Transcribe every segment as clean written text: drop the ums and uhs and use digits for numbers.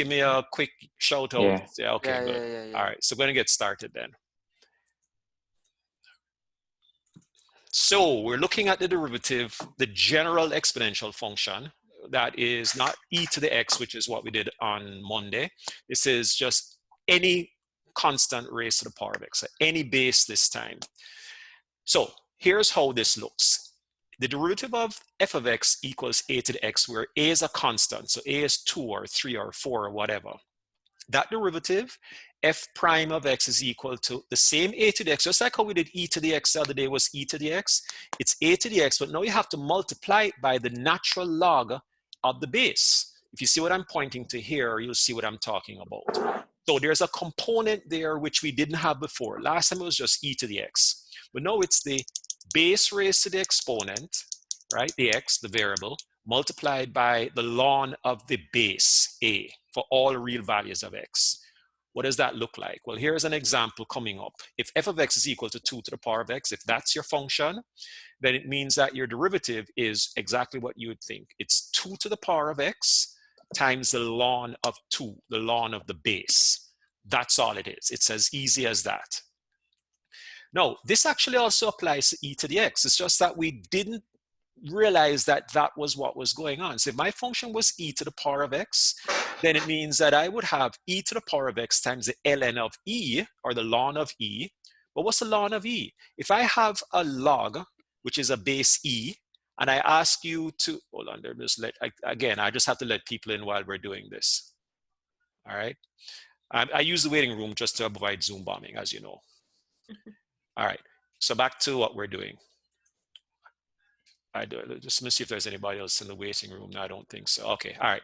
give me a quick shout out. Yeah. Yeah, okay, Yeah, good. yeah, yeah, yeah. All right, so we're going to get started then. So we're looking at the derivative, the general exponential function that is not e to the x, which is what we did on Monday. This is just any constant raised to the power of x, so any base this time. So here's how this looks. The derivative of f of x equals a to the x, where a is a constant. So a is 2 or 3 or 4 or whatever. That derivative, f prime of x, is equal to the same a to the x, just like how we did e to the x the other day was e to the x. It's a to the x, but now you have to multiply it by the natural log of the base. If you see what I'm pointing to here, you'll see what I'm talking about. So there's a component there which we didn't have before. Last time it was just e to the x. But now it's the base raised to the exponent, right? The x, the variable, multiplied by the ln of the base a for all real values of x. What does that look like? Well, here's an example coming up. If f of x is equal to 2 to the power of x, if that's your function, then it means that your derivative is exactly what you would think. It's 2 to the power of x times the ln of 2, the ln of the base. That's all it is. It's as easy as that. Now, this actually also applies to e to the x. It's just that we didn't realize that that was what was going on. So if my function was e to the power of x, then it means that I would have e to the power of x times the ln of e, or the ln of e. But what's the ln of e? If I have a log, which is a base e, and I ask you to, hold on, again, I just have to let people in while we're doing this. All right. I use the waiting room just to avoid Zoom bombing, as you know. All right, so back to what we're doing. Just let me see if there's anybody else in the waiting room. No, I don't think so. Okay, all right.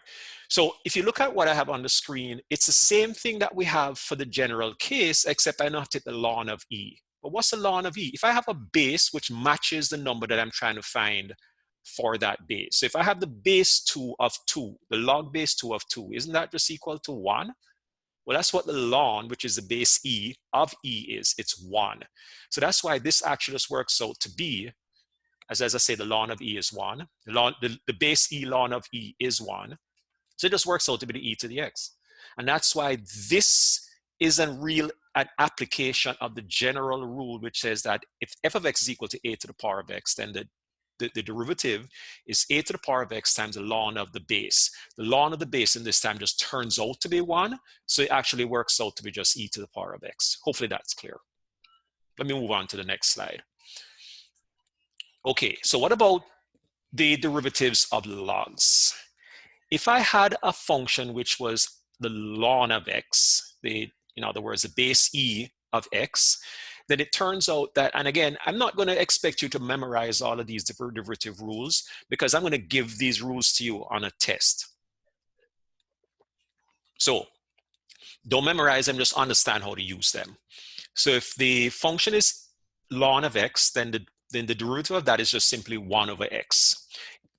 So if you look at what I have on the screen, it's the same thing that we have for the general case, except I now have to take the ln of e. But what's the ln of e? If I have a base which matches the number that I'm trying to find for that base. So if I have the base 2 of 2, the log base 2 of 2, isn't that just equal to 1? Well, that's what the ln, which is the base e of e, is. It's 1. So that's why this actually just works out to be, as I say, the ln of e is 1. The base e ln of e is 1. So it just works out to be the e to the x. And that's why this is an application of the general rule, which says that if f of x is equal to a to the power of x, then the derivative is a to the power of x times the ln of the base. The ln of the base in this time just turns out to be 1, so it actually works out to be just e to the power of x. Hopefully that's clear. Let me move on to the next slide. Okay, so what about the derivatives of logs? If I had a function which was the ln of x, in other words, the base e of x, then it turns out that, and again, I'm not going to expect you to memorize all of these derivative rules, because I'm going to give these rules to you on a test. So don't memorize them, just understand how to use them. So if the function is ln of x, then the derivative of that is just simply 1 over x.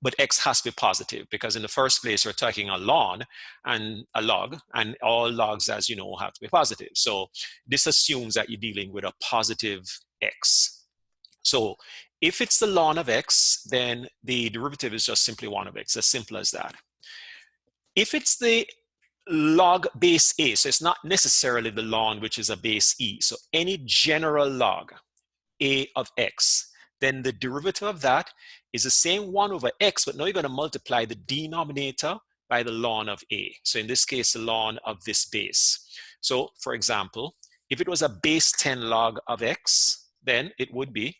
But x has to be positive, because in the first place, we're talking a ln and a log, and all logs, as you know, have to be positive. So this assumes that you're dealing with a positive x. So if it's the ln of x, then the derivative is just simply 1 over x, as simple as that. If it's the log base a, so it's not necessarily the ln, which is a base e, so any general log a of x, then the derivative of that is the same 1 over x, but now you're going to multiply the denominator by the ln of a. So in this case, the ln of this base. So for example, if it was a base 10 log of x, then it would be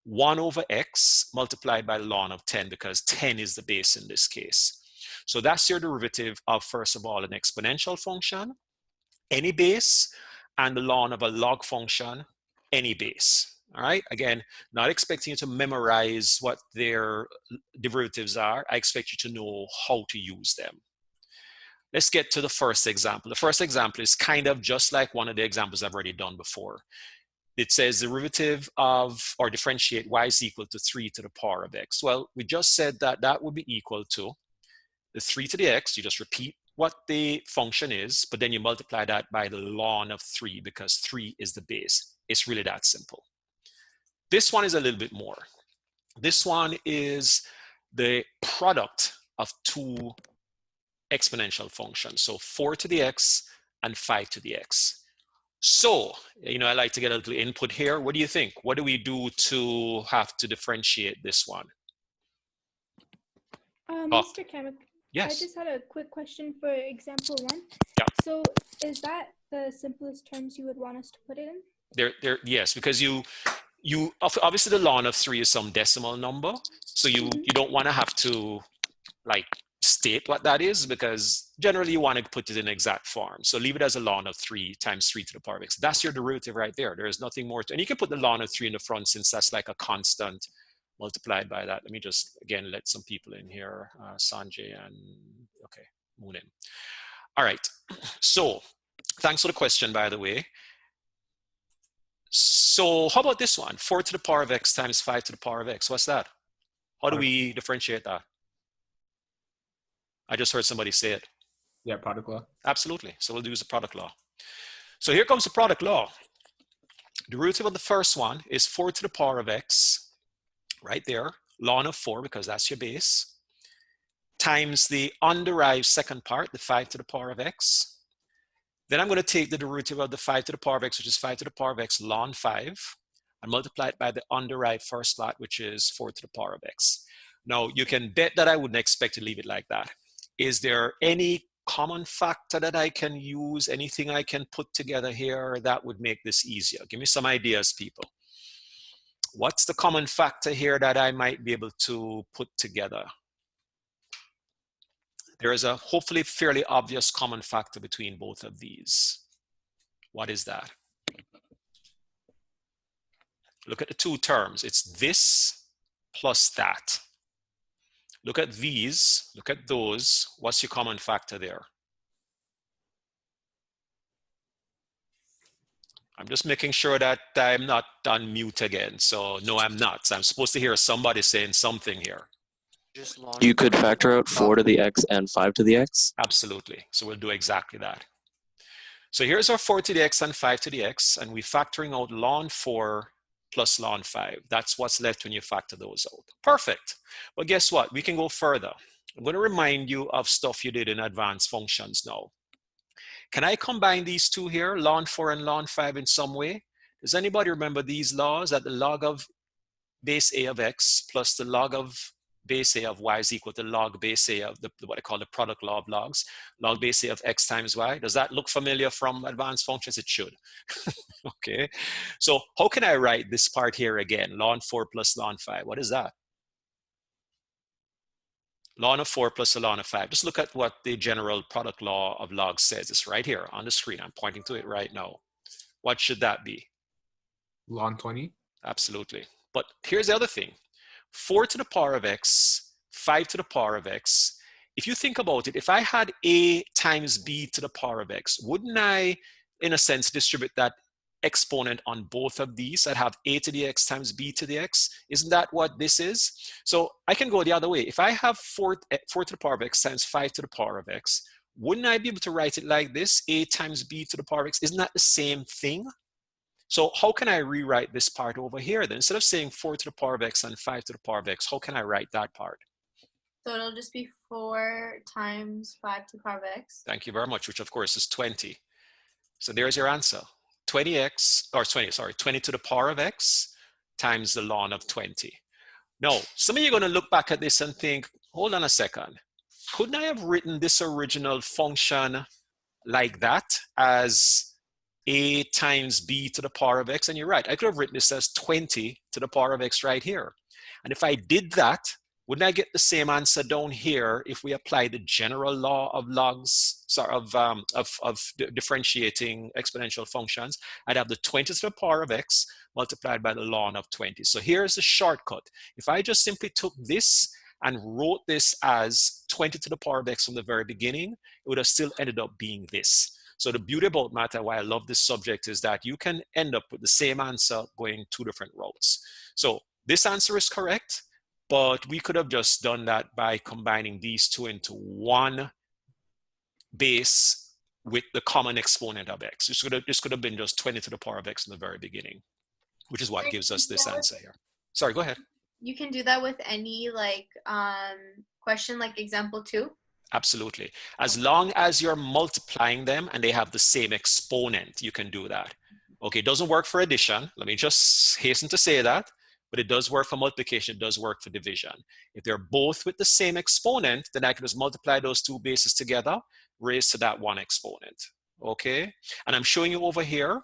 1 over x multiplied by the ln of 10, because 10 is the base in this case. So that's your derivative of, first of all, an exponential function, any base, and the ln of a log function, any base. All right, again, not expecting you to memorize what their derivatives are. I expect you to know how to use them. Let's get to the first example. The first example is kind of just like one of the examples I've already done before. It says derivative of, or differentiate y is equal to 3 to the power of x. Well, we just said that that would be equal to the 3 to the x. You just repeat what the function is, but then you multiply that by the ln of 3, because 3 is the base. It's really that simple. This one is a little bit more. This one is the product of 2 exponential function. So 4 to the x and 5 to the x. So, I like to get a little input here. What do you think? What do we do to have to differentiate this one? Mr. Kamek, yes. I just had a quick question for example 1. Yeah. So is that the simplest terms you would want us to put it in? Yes, because you obviously the ln of 3 is some decimal number, so you don't want to have to like state what that is, because generally you want to put it in exact form. So leave it as a ln of 3 times 3 to the power of x. That's your derivative right there. There is nothing more to, and you can put the ln of 3 in the front since that's like a constant multiplied by that. Let me just again let some people in here, Sanjay and okay, Moonin. All right, so thanks for the question, by the way. So how about this one? 4 to the power of x times 5 to the power of x. What's that? How do we differentiate that? I just heard somebody say it. Yeah, product law. Absolutely. So we'll use the product law. So here comes the product law. The derivative of the first one is 4 to the power of x, right there, ln of 4, because that's your base, times the underived second part, the 5 to the power of x. Then I'm going to take the derivative of the 5 to the power of x, which is 5 to the power of x ln 5, and multiply it by the underived first part, which is 4 to the power of x. Now, you can bet that I wouldn't expect to leave it like that. Is there any common factor that I can use, anything I can put together here that would make this easier? Give me some ideas, people. What's the common factor here that I might be able to put together? There is a hopefully fairly obvious common factor between both of these. What is that? Look at the two terms. It's this plus that. Look at these, look at those. What's your common factor there? I'm just making sure that I'm not on mute again. So no, I'm not. So I'm supposed to hear somebody saying something here. You could factor out 4 to the x and 5 to the x? Absolutely. So we'll do exactly that. So here's our 4 to the x and 5 to the x, and we're factoring out ln 4 plus ln 5. That's what's left when you factor those out. Perfect. But guess what? We can go further. I'm going to remind you of stuff you did in advanced functions now. Can I combine these two here, ln 4 and ln 5, in some way? Does anybody remember these laws, that the log of base a of x plus the log of base a of y is equal to log base a of what I call the product law of logs, log base a of x times y? Does that look familiar from advanced functions? It should. Okay, so how can I write this part here again? Ln 4 plus ln 5, what is that? Ln of 4 plus the ln of 5. Just look at what the general product law of logs says. It's right here on the screen. I'm pointing to it right now. What should that be? Ln 20. Absolutely. But here's the other thing. 4 to the power of x, 5 to the power of x. If you think about it, if I had a times b to the power of x, wouldn't I, in a sense, distribute that exponent on both of these? I'd have a to the x times b to the x. Isn't that what this is? So I can go the other way. If I have 4 to the power of x times 5 to the power of x, wouldn't I be able to write it like this? A times b to the power of x. Isn't that the same thing? So how can I rewrite this part over here then? Instead of saying 4 to the power of x and 5 to the power of x, how can I write that part? So it'll just be 4 times 5 to the power of x. Thank you very much, which of course is 20. So there's your answer. 20 to the power of x times the ln of 20. Now, some of you are going to look back at this and think, hold on a second. Couldn't I have written this original function like that as a times b to the power of x? And you're right, I could have written this as 20 to the power of x right here. And if I did that, wouldn't I get the same answer down here if we apply the general law of logs, sorry, of differentiating exponential functions? I'd have the 20 to the power of x multiplied by the ln of 20. So here's the shortcut. If I just simply took this and wrote this as 20 to the power of x from the very beginning, it would have still ended up being this. So the beauty about math and why I love this subject is that you can end up with the same answer going two different routes. So this answer is correct, but we could have just done that by combining these two into one base with the common exponent of x. This could have been just 20 to the power of x in the very beginning, which is what gives us this answer here. Sorry, go ahead. You can do that with any question like example 2? Absolutely. As long as you're multiplying them and they have the same exponent, you can do that. Okay, it doesn't work for addition. Let me just hasten to say that, but it does work for multiplication. It does work for division. If they're both with the same exponent, then I can just multiply those two bases together, raised to that one exponent. Okay, and I'm showing you over here.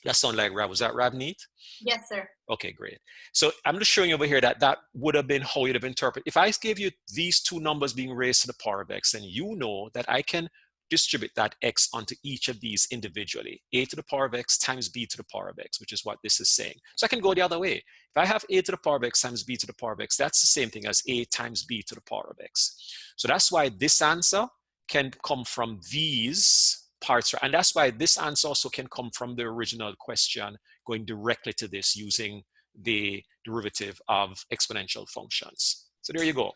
That sounded like Rab. Was that Rab neat? Yes, sir. Okay, great. So I'm just showing you over here that that would have been how you'd have interpreted. If I gave you these two numbers being raised to the power of x, then you know that I can distribute that x onto each of these individually. A to the power of x times b to the power of x, which is what this is saying. So I can go the other way. If I have a to the power of x times b to the power of x, that's the same thing as a times b to the power of x. So that's why this answer can come from these parts, and that's why this answer also can come from the original question, going directly to this using the derivative of exponential functions. So there you go.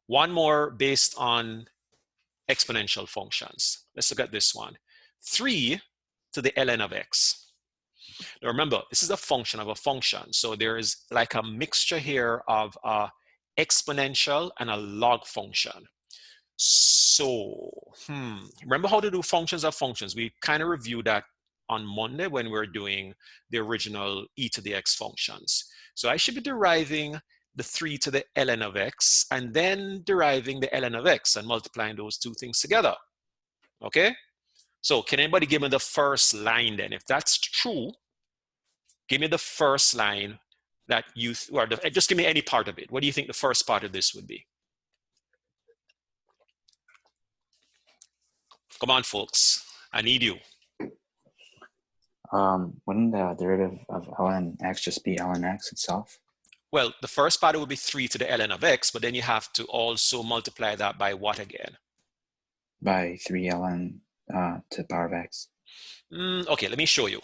One more based on exponential functions. Let's look at this one. 3 to the ln of x. Now remember, this is a function of a function. So there is like a mixture here of a exponential and a log function. So, remember how to do functions of functions? We kind of reviewed that on Monday when we were doing the original e to the x functions. So I should be deriving the 3 to the ln of x and then deriving the ln of x and multiplying those two things together. Okay? So can anybody give me the first line then? If that's true, give me the first line that you, or just give me any part of it. What do you think the first part of this would be? Come on, folks. I need you. Wouldn't the derivative of ln x just be ln x itself? Well, the first part would be 3 to the ln of x, but then you have to also multiply that by what again? By 3 ln to the power of x. Okay, let me show you.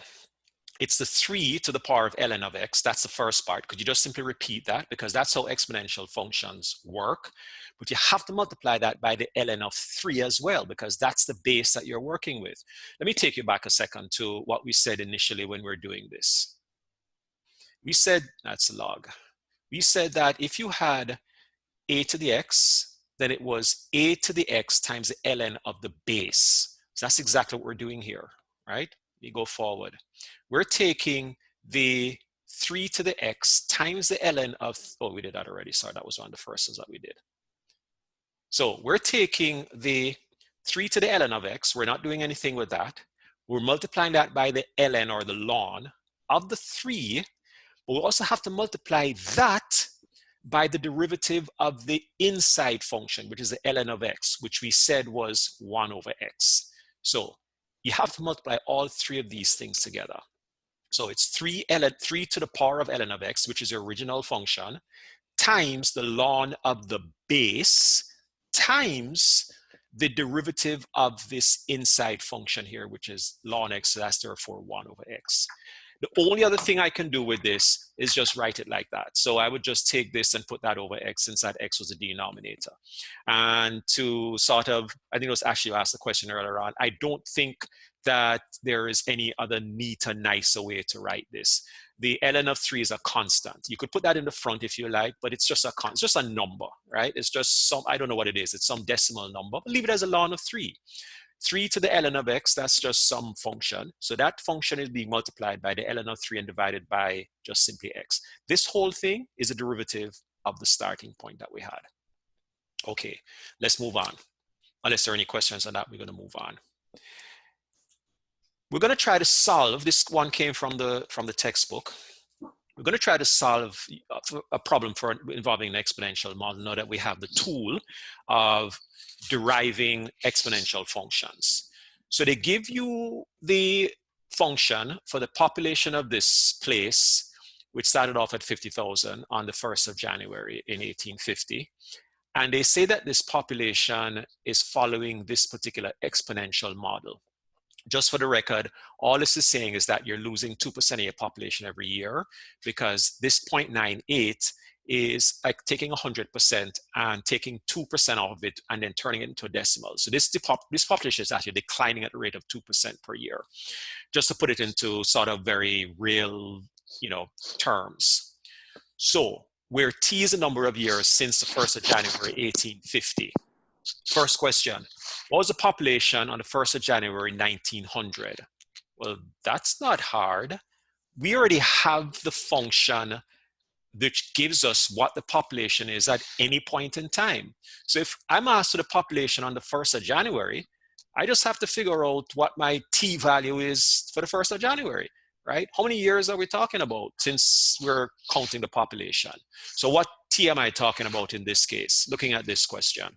It's the 3 to the power of ln of x. That's the first part. Could you just simply repeat that? Because that's how exponential functions work. But you have to multiply that by the ln of 3 as well, because that's the base that you're working with. Let me take you back a second to what we said initially when we're doing this. We said, that's log. We said that if you had a to the x, then it was a to the x times the ln of the base. So that's exactly what we're doing here, right? We go forward. We're taking the 3 to the x times the ln of, oh, we did that already. Sorry, that was one of the first ones that we did. So we're taking the 3 to the ln of x. We're not doing anything with that. We're multiplying that by the ln or the ln of the 3. But we also have to multiply that by the derivative of the inside function, which is the ln of x, which we said was 1 over x. So you have to multiply all three of these things together. So it's 3 to the power of ln of x, which is the original function, times the ln of the base, times the derivative of this inside function here, which is ln x, so that's therefore 1 over x. The only other thing I can do with this is just write it like that. So I would just take this and put that over x, since that x was the denominator. And to sort of, I think it was actually you asked the question earlier on, I don't think that there is any other neater, nicer way to write this. The ln of 3 is a constant. You could put that in the front if you like, but it's just a it's just a number, right? It's just some, I don't know what it is. It's some decimal number. Leave it as a ln of 3. 3 to the ln of x, that's just some function. So that function is being multiplied by the ln of 3 and divided by just simply x. This whole thing is a derivative of the starting point that we had. Okay, let's move on. Unless there are any questions on that, we're going to move on. We're going to try to solve, this one came from the textbook. We're going to try to solve a problem involving an exponential model now that we have the tool of deriving exponential functions. So they give you the function for the population of this place, which started off at 50,000 on the 1st of January in 1850. And they say that this population is following this particular exponential model. Just for the record, all this is saying is that you're losing 2% of your population every year, because this 0.98 is like taking 100% and taking 2% off of it and then turning it into a decimal. So this population is actually declining at the rate of 2% per year. Just to put it into sort of very real, terms. So where t is the number of years since the 1st of January 1850. First question, what was the population on the 1st of January 1900? Well, that's not hard. We already have the function which gives us what the population is at any point in time. So if I'm asked for the population on the 1st of January, I just have to figure out what my t value is for the 1st of January, right? How many years are we talking about since we're counting the population? So what t am I talking about in this case, looking at this question?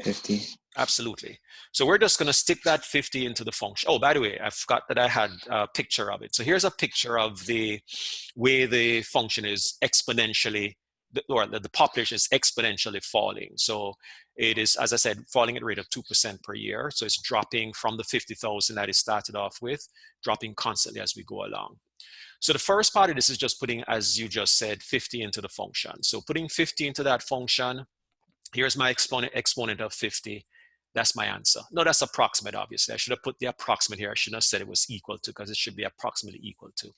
50. Absolutely. So we're just going to stick that 50 into the function. Oh, by the way, I forgot that I had a picture of it. So here's a picture of the way the function is exponentially, or the population is exponentially falling. So it is, as I said, falling at a rate of 2% per year. So it's dropping from the 50,000 that it started off with, dropping constantly as we go along. So the first part of this is just putting, as you just said, 50 into the function. So putting 50 into that function, here's my exponent of 50. That's my answer. No, that's approximate, obviously. I should have put the approximate here. I shouldn't have said it was equal to, because it should be approximately equal to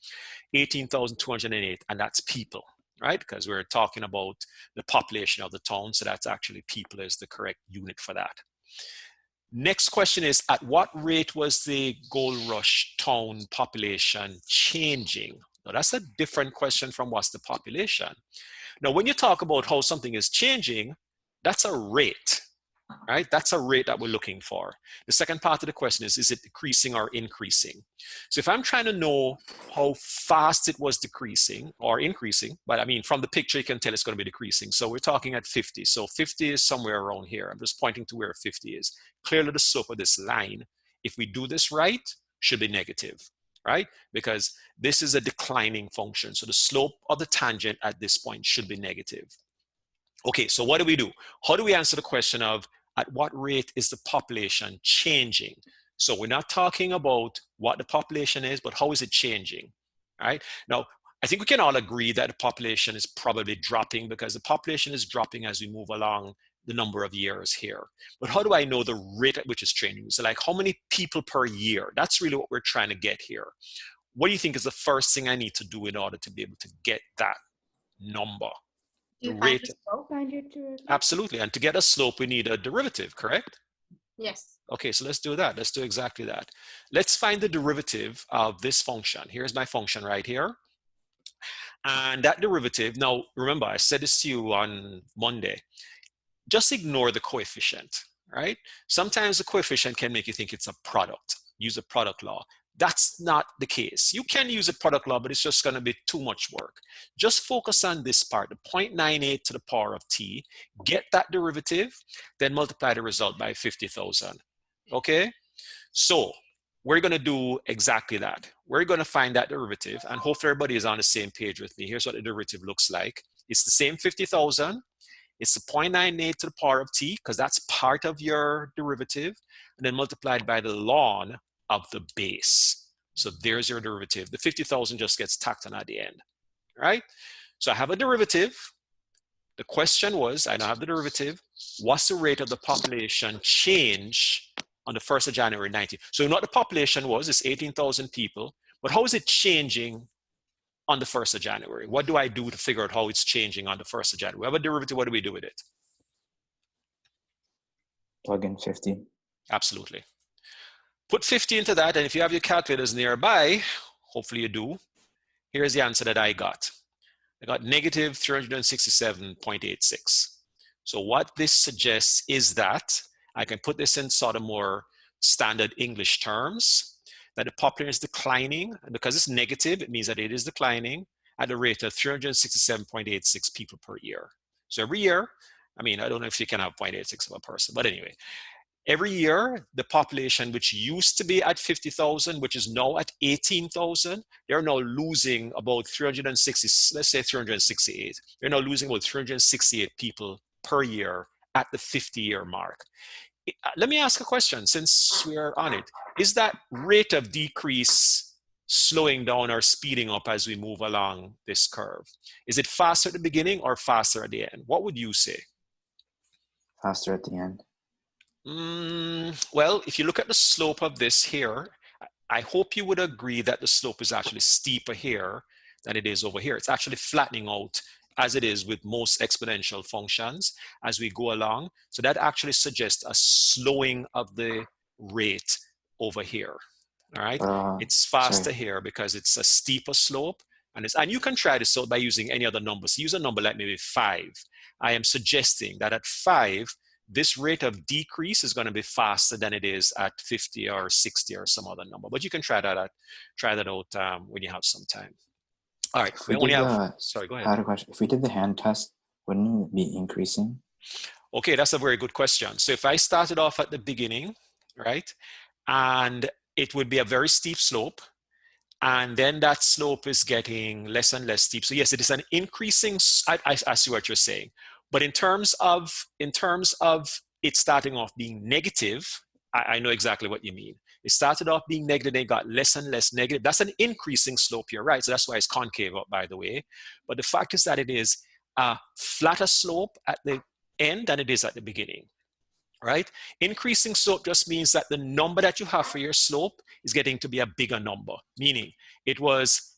18,208, and that's people, right? Because we're talking about the population of the town, so that's actually people is the correct unit for that. Next question is, at what rate was the Gold Rush town population changing? Now, that's a different question from what's the population. Now, when you talk about how something is changing, that's a rate, right? That's a rate that we're looking for. The second part of the question is it decreasing or increasing? So if I'm trying to know how fast it was decreasing or increasing, but I mean, from the picture, you can tell it's going to be decreasing. So we're talking at 50. So 50 is somewhere around here. I'm just pointing to where 50 is. Clearly the slope of this line, if we do this right, should be negative, right? Because this is a declining function. So the slope of the tangent at this point should be negative. Okay, so what do we do? How do we answer the question of at what rate is the population changing? So we're not talking about what the population is, but how is it changing, right? Now, I think we can all agree that the population is probably dropping, because the population is dropping as we move along the number of years here. But how do I know the rate at which it's changing? So like how many people per year? That's really what we're trying to get here. What do you think is the first thing I need to do in order to be able to get that number? Do you The find rate. the slope? Find your derivative. Absolutely. And to get a slope, we need a derivative, correct? Yes. Okay, so let's do that. Let's do exactly that. Let's find the derivative of this function. Here's my function right here. And that derivative, now remember, I said this to you on Monday, just ignore the coefficient, right? Sometimes the coefficient can make you think it's a product. Use a product law. That's not the case. You can use a product law, but it's just going to be too much work. Just focus on this part, the 0.98 to the power of t, get that derivative, then multiply the result by 50,000. Okay? So we're going to do exactly that. We're going to find that derivative, and hopefully everybody is on the same page with me. Here's what the derivative looks like. It's the same 50,000. It's the 0.98 to the power of t, because that's part of your derivative, and then multiplied by the ln of the base. So there's your derivative. The 50,000 just gets tacked on at the end, right? So I have a derivative. The question was, I now have the derivative. What's the rate of the population change on the 1st of January 19? So what the population was, it's 18,000 people, but how is it changing on the 1st of January? What do I do to figure out how it's changing on the 1st of January? We have a derivative, what do we do with it? Plug in 50. Absolutely. Put 50 into that, and if you have your calculators nearby, hopefully you do, here's the answer that I got. I got negative 367.86. So what this suggests is that I can put this in sort of more standard English terms, that the population is declining, and because it's negative, it means that it is declining at a rate of 367.86 people per year. So every year, I mean, I don't know if you can have 0.86 of a person, but anyway, every year, the population, which used to be at 50,000, which is now at 18,000, they're now losing about 360, let's say 368. They're now losing about 368 people per year at the 50-year mark. Let me ask a question, since we're on it. Is that rate of decrease slowing down or speeding up as we move along this curve? Is it faster at the beginning or faster at the end? What would you say? Faster at the end. Well, if you look at the slope of this here, I hope you would agree that the slope is actually steeper here than it is over here. It's actually flattening out as it is with most exponential functions as we go along. So that actually suggests a slowing of the rate over here. All right, it's faster here because it's a steeper slope, and you can try this out by using any other number. So use a number like maybe 5. I am suggesting that at 5, this rate of decrease is going to be faster than it is at 50 or 60 or some other number. But you can try that out when you have some time. All right, we only have. Sorry, go ahead. I had a question. If we did the hand test, wouldn't it be increasing? Okay, that's a very good question. So if I started off at the beginning, right, and it would be a very steep slope, and then that slope is getting less and less steep. So yes, it is an increasing. I see what you're saying, but in terms of it starting off being negative, I know exactly what you mean. It started off being negative, then it got less and less negative. That's an increasing slope here, right? So that's why it's concave up, by the way. But the fact is that it is a flatter slope at the end than it is at the beginning. Right? Increasing slope just means that the number that you have for your slope is getting to be a bigger number, meaning it was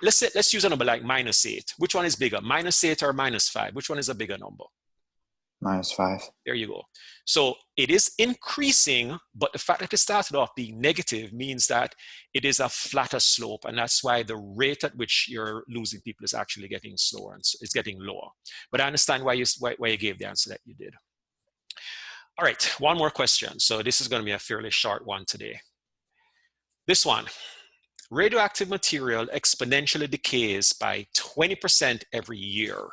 let's use a number like -8. Which one is bigger, -8 or -5? Which one is a bigger number? -5. There you go. So it is increasing, but the fact that it started off being negative means that it is a flatter slope, and that's why the rate at which you're losing people is actually getting slower, and it's getting lower. But I understand why you gave the answer that you did. All right, one more question. So this is going to be a fairly short one today. This one, radioactive material exponentially decays by 20% every year.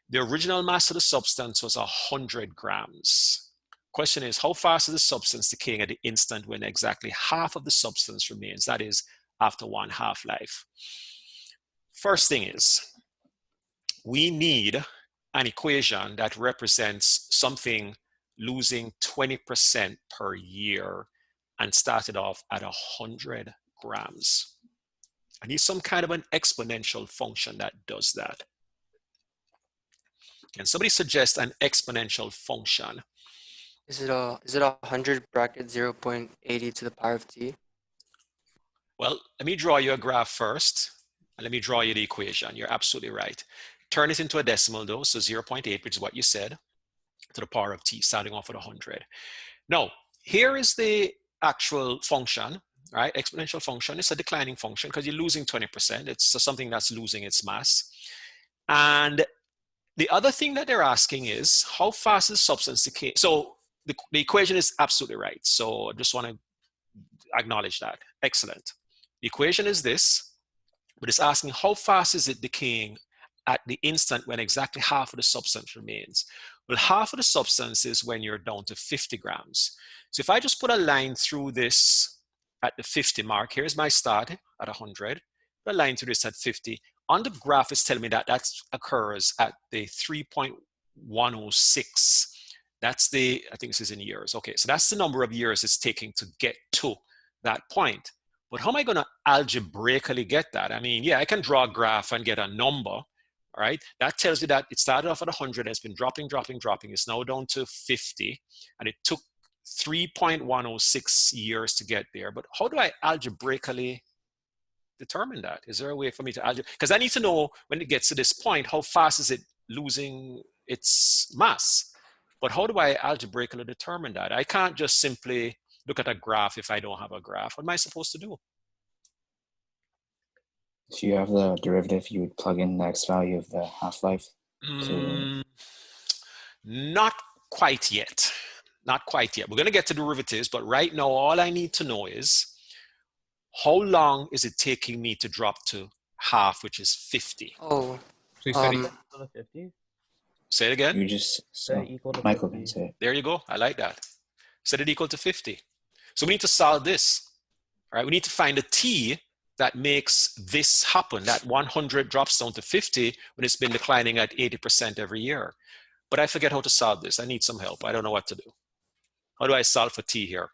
The original mass of the substance was 100 grams. Question is, how fast is the substance decaying at the instant when exactly half of the substance remains? That is, after one half-life. First thing is, we need an equation that represents something losing 20% per year and started off at 100 grams. I need some kind of an exponential function that does that. Can somebody suggest an exponential function? Is it 100 bracket 0.80 to the power of t? Well, let me draw you a graph first, and let me draw you the equation. You're absolutely right. Turn it into a decimal though, so 0.8, which is what you said, to the power of t, starting off at 100. Now, here is the actual function, right? Exponential function. It's a declining function because you're losing 20%. It's something that's losing its mass. And the other thing that they're asking is, how fast is substance decay? So the equation is absolutely right. So I just want to acknowledge that. Excellent. The equation is this, but it's asking how fast is it decaying at the instant when exactly half of the substance remains. Well, half of the substance is when you're down to 50 grams. So if I just put a line through this at the 50 mark, here's my start at 100, put a line through this at 50. On the graph, it's telling me that that occurs at the 3.106. That's the, I think this is in years. Okay, so that's the number of years it's taking to get to that point. But how am I going to algebraically get that? I mean, yeah, I can draw a graph and get a number. All right, that tells you that it started off at 100, it's been dropping. It's now down to 50, and it took 3.106 years to get there. But how do I algebraically determine that? Is there a way for me to algebra? Because I need to know when it gets to this point, how fast is it losing its mass? But how do I algebraically determine that? I can't just simply look at a graph if I don't have a graph. What am I supposed to do? If you have the derivative, you would plug in the x value of the half-life. Not quite yet. Not quite yet. We're going to get to derivatives, but right now, all I need to know is how long is it taking me to drop to half, which is 50? Oh, So you said Equal to 50? Say it again. You just, Set it equal to Michael 50. can say it. There you go. I like that. Set it equal to 50. So we need to solve this. All right. We need to find a t that makes this happen. That 100 drops down to 50 when it's been declining at 80% every year. But I forget how to solve this. I need some help. I don't know what to do. How do I solve for t here?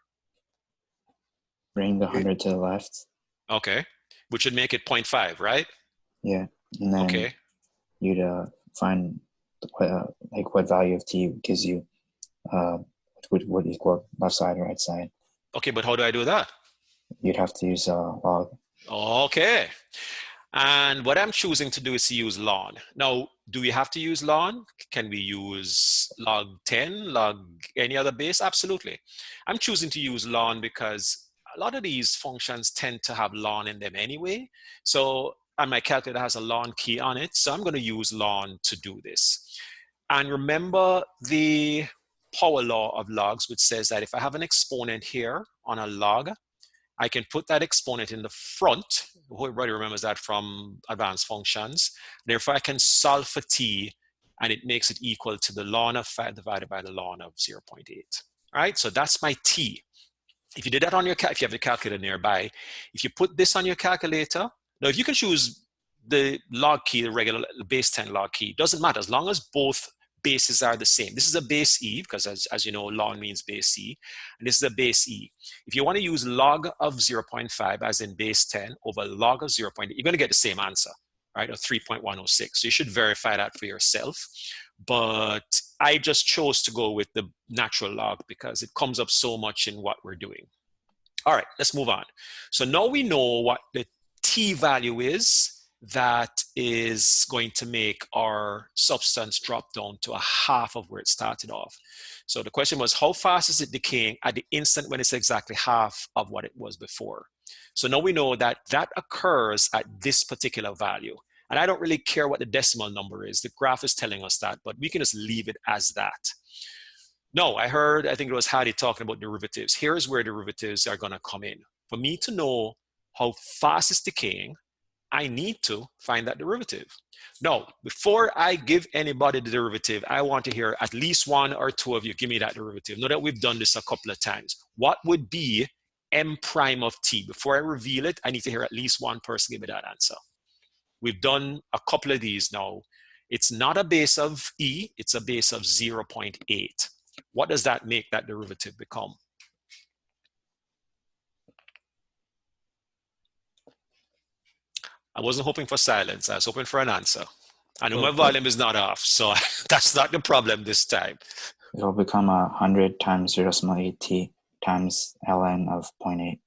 Bring the 100 to the left. Okay. Which would make it 0.5, right? Yeah. And then Okay. you'd find what value of t gives you would equal left side or right side. Okay, but how do I do that? You'd have to use log. Okay. And what I'm choosing to do is to use ln. Now, do we have to use ln? Can we use log 10, log any other base? Absolutely. I'm choosing to use ln because a lot of these functions tend to have ln in them anyway. So, and my calculator has a ln key on it. So I'm going to use ln to do this. And remember the power law of logs, which says that if I have an exponent here on a log, I can put that exponent in the front. Everybody remembers that from advanced functions. Therefore, I can solve for t, and it makes it equal to the ln of 5 divided by the ln of 0.8. All right, so that's my t. If you did that on your, if you have the calculator nearby, if you put this on your calculator, now if you can choose the log key, the regular base 10 log key, doesn't matter as long as both bases are the same. This is a base e because as you know, ln means base e, and this is a base e. If you want to use log of 0.5 as in base 10 over log of 0.8, you're going to get the same answer, right, of 3.106. So you should verify that for yourself. But I just chose to go with the natural log because it comes up so much in what we're doing. All right, let's move on. So now we know what the t value is that is going to make our substance drop down to a half of where it started off. So the question was, how fast is it decaying at the instant when it's exactly half of what it was before? So now we know that that occurs at this particular value. And I don't really care what the decimal number is. The graph is telling us that, but we can just leave it as that. No, I think it was Hadi talking about derivatives. Here's where derivatives are going to come in. For me to know how fast it's decaying, I need to find that derivative. Now, before I give anybody the derivative, I want to hear at least one or two of you give me that derivative. Know that we've done this a couple of times. What would be m prime of t? Before I reveal it, I need to hear at least one person give me that answer. We've done a couple of these now. It's not a base of e, it's a base of 0.8. What does that make that derivative become? I wasn't hoping for silence. I was hoping for an answer. I know my volume is not off, so that's not the problem this time. It will become 100 times 0.8 t times ln of 0.8.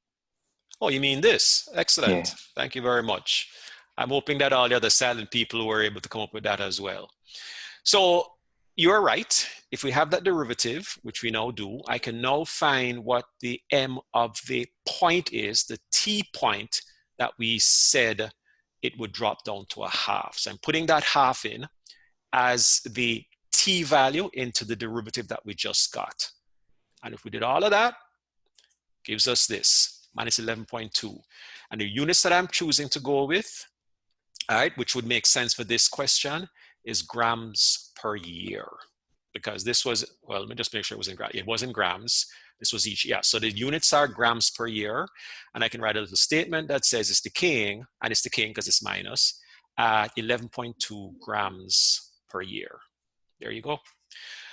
Oh, you mean this? Excellent. Yeah. Thank you very much. I'm hoping that all the other silent people were able to come up with that as well. So you're right. If we have that derivative, which we now do, I can now find what the m of the point is, the t point that we said it would drop down to a half. So I'm putting that half in as the t value into the derivative that we just got. And if we did all of that, gives us this, minus 11.2. And the units that I'm choosing to go with, all right, which would make sense for this question, is grams per year. Because this was, well, let me just make sure it was in grams. It was in grams. This was each, yeah. So the units are grams per year. And I can write a little statement that says it's decaying, and it's decaying because it's minus, at 11.2 grams per year. There you go.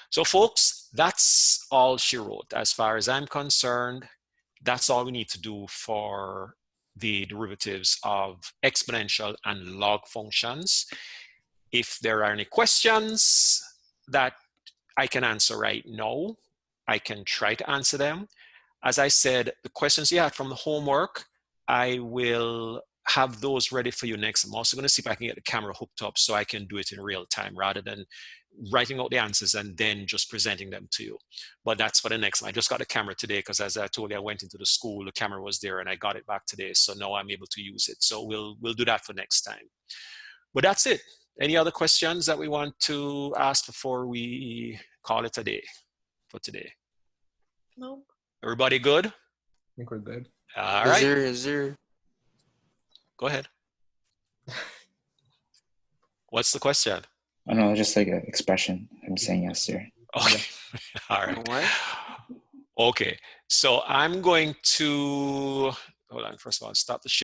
So folks, that's all she wrote. As far as I'm concerned, that's all we need to do for the derivatives of exponential and log functions. If there are any questions that I can answer right now, I can try to answer them. As I said, the questions you had from the homework, I will have those ready for you next. I'm also going to see if I can get the camera hooked up so I can do it in real time rather than writing out the answers and then just presenting them to you. But that's for the next one. I just got the camera today because as I told you, I went into the school, the camera was there and I got it back today. So now I'm able to use it. So we'll do that for next time. But that's it. Any other questions that we want to ask before we call it a day for today? Nope. Everybody good? I think we're good. All right. Is there? Go ahead. What's the question? I don't know, just like an expression. I'm saying yes, sir. Okay. All right. What? Okay. So I'm going to, hold on. First of all, stop the share.